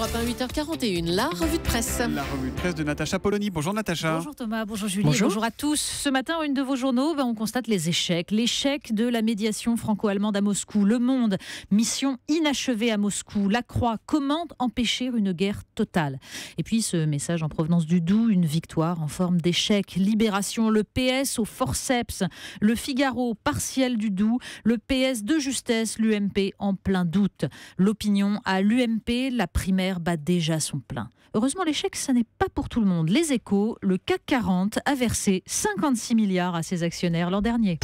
Europe 1, 8h41, la revue de presse. La revue de presse de Natacha Polony. Bonjour Natacha. Bonjour Thomas, bonjour Julie, bonjour à tous. Ce matin, une de vos journaux, on constate les échecs. L'échec de la médiation franco-allemande à Moscou. Le Monde, mission inachevée à Moscou. La Croix, comment empêcher une guerre totale. Et puis ce message en provenance du Doubs, une victoire en forme d'échec. Libération, le PS au forceps. Le Figaro, partiel du Doubs. Le PS de justesse, l'UMP en plein doute. L'opinion à l'UMP, la primaire bat déjà son plein. Heureusement, l'échec, ça n'est pas pour tout le monde. Les Échos, le CAC 40 a versé 56 milliards à ses actionnaires l'an dernier.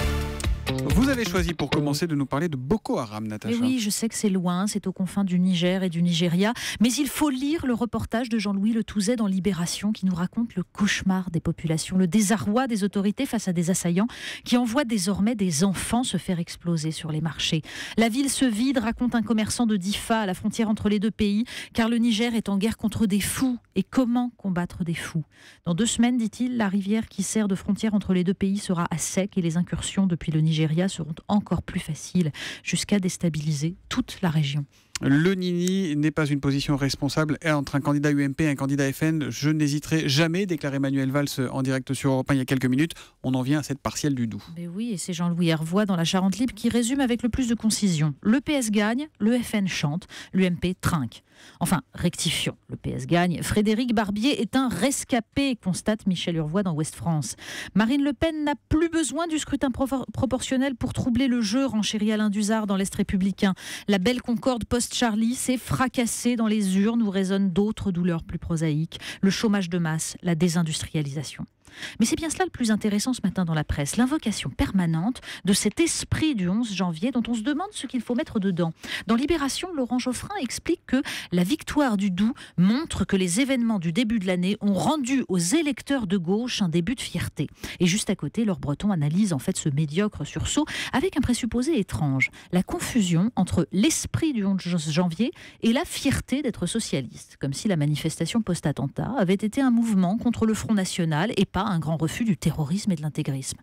Vous avez choisi pour commencer de nous parler de Boko Haram, Natacha. Et oui, je sais que c'est loin, c'est aux confins du Niger et du Nigeria, mais il faut lire le reportage de Jean-Louis Le Touzet dans Libération qui nous raconte le cauchemar des populations, le désarroi des autorités face à des assaillants qui envoient désormais des enfants se faire exploser sur les marchés. La ville se vide, raconte un commerçant de Difa à la frontière entre les deux pays, car le Niger est en guerre contre des fous. Et comment combattre des fous ? Dans 2 semaines, dit-il, la rivière qui sert de frontière entre les deux pays sera à sec et les incursions depuis le Nigeria seront encore plus faciles, jusqu'à déstabiliser toute la région. Le Nini n'est pas une position responsable entre un candidat UMP et un candidat FN. Je n'hésiterai jamais, déclarait Manuel Valls en direct sur Europe 1 il y a quelques minutes. On en vient à cette partielle du Doubs. Mais oui, et c'est Jean-Louis Hervois dans la Charente Libre qui résume avec le plus de concision. Le PS gagne, le FN chante, l'UMP trinque. Enfin, rectifions, le PS gagne. Frédéric Barbier est un rescapé, constate Michel Urvois dans Ouest France. Marine Le Pen n'a plus besoin du scrutin proportionnel pour troubler le jeu, renchérit Alain Duzard dans l'Est républicain. La belle concorde post-Charlie s'est fracassée dans les urnes où résonnent d'autres douleurs plus prosaïques. Le chômage de masse, la désindustrialisation. Mais c'est bien cela le plus intéressant ce matin dans la presse, l'invocation permanente de cet esprit du 11 janvier dont on se demande ce qu'il faut mettre dedans. Dans Libération, Laurent Geoffrin explique que la victoire du Doubs montre que les événements du début de l'année ont rendu aux électeurs de gauche un début de fierté. Et juste à côté, Laure Breton analyse en fait ce médiocre sursaut avec un présupposé étrange, la confusion entre l'esprit du 11 janvier et la fierté d'être socialiste, comme si la manifestation post-attentat avait été un mouvement contre le Front National et pas un grand refus du terrorisme et de l'intégrisme.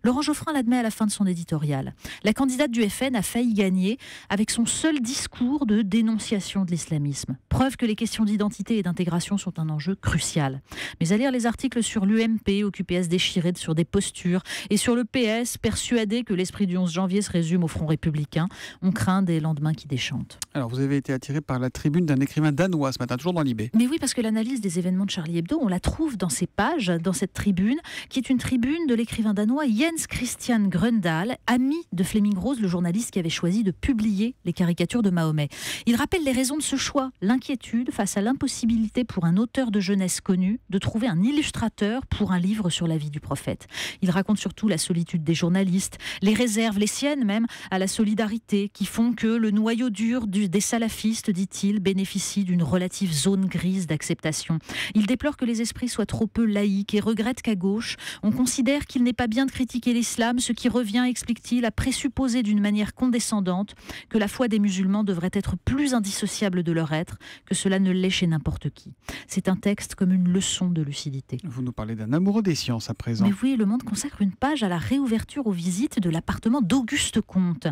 Laurent Geoffrin l'admet à la fin de son éditorial. La candidate du FN a failli gagner avec son seul discours de dénonciation de l'islamisme. Preuve que les questions d'identité et d'intégration sont un enjeu crucial. Mais à lire les articles sur l'UMP, occupé à se déchirer sur des postures, et sur le PS, persuadé que l'esprit du 11 janvier se résume au Front républicain, on craint des lendemains qui déchantent. Alors, vous avez été attiré par la tribune d'un écrivain danois ce matin, toujours dans Libé. Mais oui, parce que l'analyse des événements de Charlie Hebdo, on la trouve dans ces pages, dans cette tribune, qui est une tribune de l'écrivain danois Jens Christian Grøndahl, ami de Flemming Rose, le journaliste qui avait choisi de publier les caricatures de Mahomet. Il rappelle les raisons de ce choix, l'inquiétude face à l'impossibilité pour un auteur de jeunesse connu de trouver un illustrateur pour un livre sur la vie du prophète. Il raconte surtout la solitude des journalistes, les réserves, les siennes même, à la solidarité, qui font que le noyau dur des salafistes, dit-il, bénéficie d'une relative zone grise d'acceptation. Il déplore que les esprits soient trop peu laïques et regrette qu'à gauche, on considère qu'il n'est pas bien de critiquer l'islam, ce qui revient, explique-t-il, à présupposer d'une manière condescendante que la foi des musulmans devrait être plus indissociable de leur être, que cela ne l'est chez n'importe qui. C'est un texte comme une leçon de lucidité. Vous nous parlez d'un amoureux des sciences à présent. Mais oui, Le Monde consacre une page à la réouverture aux visites de l'appartement d'Auguste Comte.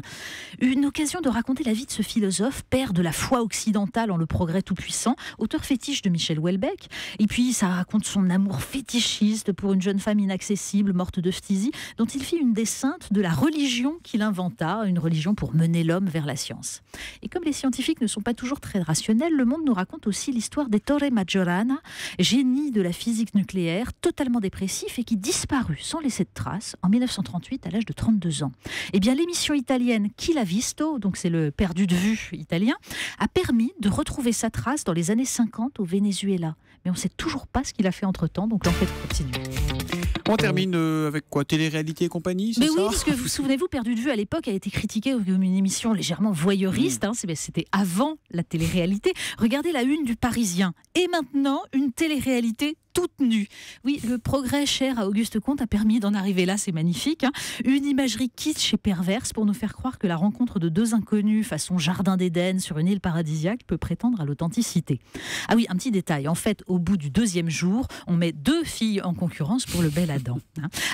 Une occasion de raconter la vie de ce philosophe, père de la foi occidentale en le progrès tout-puissant, auteur fétiche de Michel Houellebecq. Et puis ça raconte son amour fétichiste pour une jeune femme inaccessible, morte de phtisie, dont il fit une des saintes de la religion qu'il inventa, une religion pour mener l'homme vers la science. Et comme les scientifiques ne sont pas toujours très rationnels, Le Monde nous raconte aussi l'histoire d'Ettore Majorana, génie de la physique nucléaire, totalement dépressif et qui disparut sans laisser de traces en 1938 à l'âge de 32 ans. Eh bien, l'émission italienne Chi l'ha visto, donc c'est le perdu de vue italien, a permis de retrouver sa trace dans les années 50 au Venezuela. Mais on ne sait toujours pas ce qu'il a fait entre-temps, donc l'enquête continue. On termine avec quoi ? Télé-réalité et compagnie, c'est Mais ça ? oui, parce que vous souvenez-vous, Perdu de vue à l'époque a été critiquée comme une émission légèrement voyeuriste. C'était avant la télé-réalité. Regardez la une du Parisien. Et maintenant, une télé-réalité toutes nues. Oui, le progrès cher à Auguste Comte a permis d'en arriver là, c'est magnifique. Une imagerie kitsch et perverse pour nous faire croire que la rencontre de deux inconnus façon jardin d'Éden sur une île paradisiaque peut prétendre à l'authenticité. Ah oui, un petit détail. En fait, au bout du 2e jour, on met 2 filles en concurrence pour le bel Adam.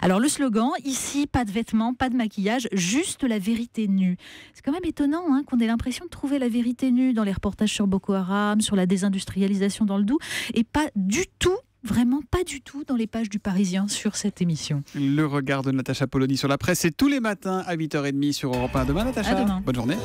Alors le slogan, ici, pas de vêtements, pas de maquillage, juste la vérité nue. C'est quand même étonnant qu'on ait l'impression de trouver la vérité nue dans les reportages sur Boko Haram, sur la désindustrialisation dans le Doubs, et pas du tout, vraiment pas du tout dans les pages du Parisien sur cette émission. Le regard de Natacha Polony sur la presse, c'est tous les matins à 8h30 sur Europe 1. Demain, Natacha. À demain. Bonne journée.